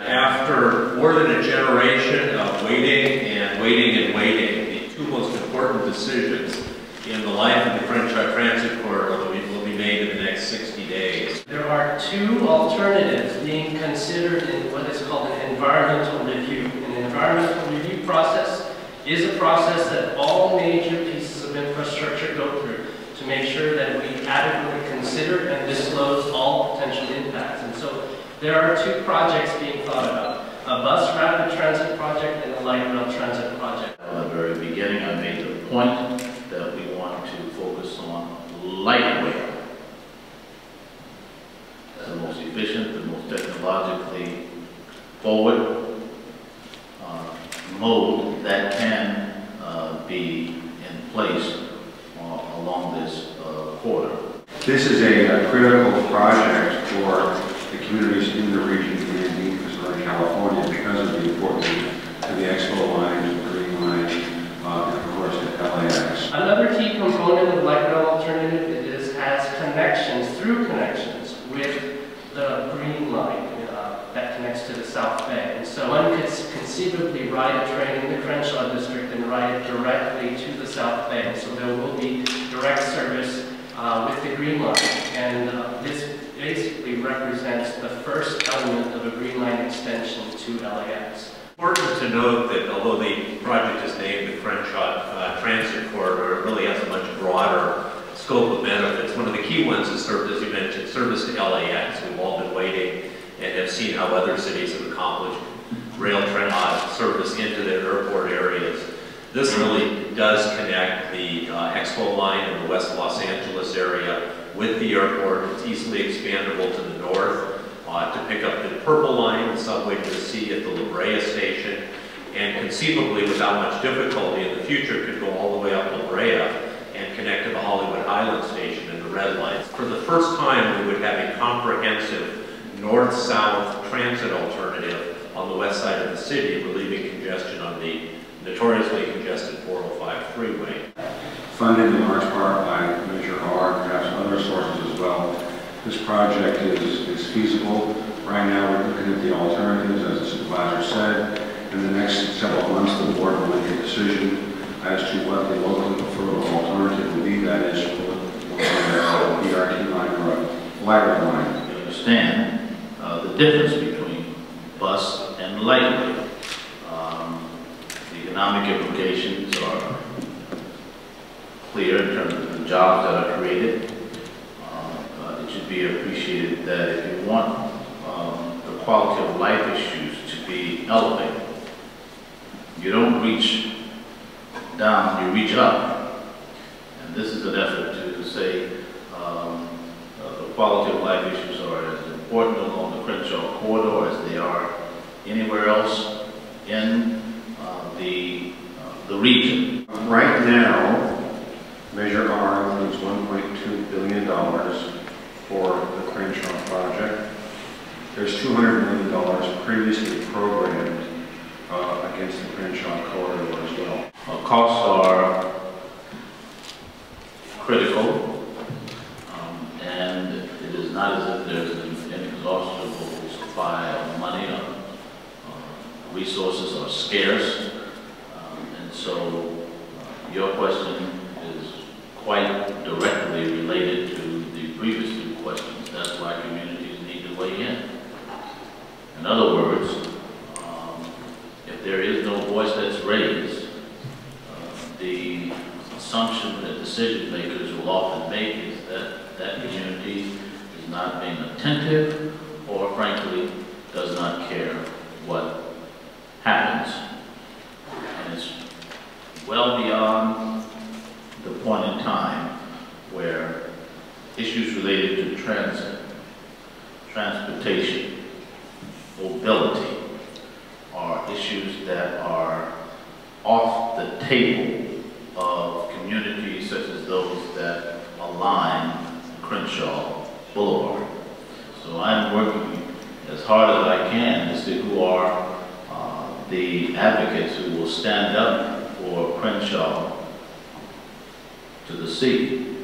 After more than a generation of waiting and waiting and waiting, the two most important decisions in the life of the Crenshaw Transit Corridor will be made in the next 60 days. There are two alternatives being considered in what is called an environmental review. An environmental review process is a process that all major pieces of infrastructure go through to make sure that we adequately consider and disclose all potential impacts. And so there are two projects being thought about: a bus rapid transit project and a light rail transit project. At the very beginning, I made the point that we want to focus on light rail. The most efficient, the most technologically forward mode that can be in place along this corridor. This is a critical project for the communities in the region in Southern California because of the importance to the Expo line, to the Green Line, and of course to LAX. Another key component of light rail alternative has through connections with the Green Line that connects to the South Bay. And so one could conceivably ride a train in the Crenshaw district and ride it directly to the South Bay. And so there will be direct service with the Green Line. And this basically represents the first element of a Green Line extension to LAX. Important to note that although the project is named the Crenshaw Transit Corridor, it really has a much broader scope of benefits. One of the key ones is, as you mentioned, service to LAX. We've all been waiting and have seen how other cities have accomplished rail service into their airport areas. This really does connect the Expo line in the West Los Angeles area with the airport. It's easily expandable to the north to pick up the Purple Line, the subway to the sea at the La Brea station, and conceivably without much difficulty in the future could go all the way up La Brea and connect to the Hollywood Highland station and the Red Line. For the first time, we would have a comprehensive north-south transit alternative on the west side of the city, relieving congestion on the notoriously congested 405 freeway. Funded in large part by Measure R, perhaps other sources as well. This project is feasible. Right now we're looking at the alternatives, as the supervisor said. In the next several months, the board will make a decision as to what the locally preferred alternative would be. That is, a BRT line or a light rail line. You understand the difference between bus and light rail. The economic implications are clear in terms of the jobs that are created. It should be appreciated that if you want the quality of life issues to be elevated, you don't reach down, you reach up. And this is an effort to say the quality of life issues are as important along the Crenshaw corridor as they are anywhere else in the region. Right now, Measure R includes $1.2 billion for the Crenshaw project. There's $200 million previously programmed against the Crenshaw corridor as well. Costs are critical, and it is not as if there's an inexhaustible supply of money. Resources are scarce, and so your question is quite directly related to the previous two questions. That's why communities need to weigh in. In other words, if there is no voice that's raised, the assumption that decision makers will often make is that that community is not being attentive or frankly does not care what happens. And it's well beyond the point in time where issues related to transit, transportation, mobility are issues that are off the table of communities such as those that align Crenshaw Boulevard. So I'm working as hard as I can to see who are the advocates who will stand up for Crenshaw to the sea.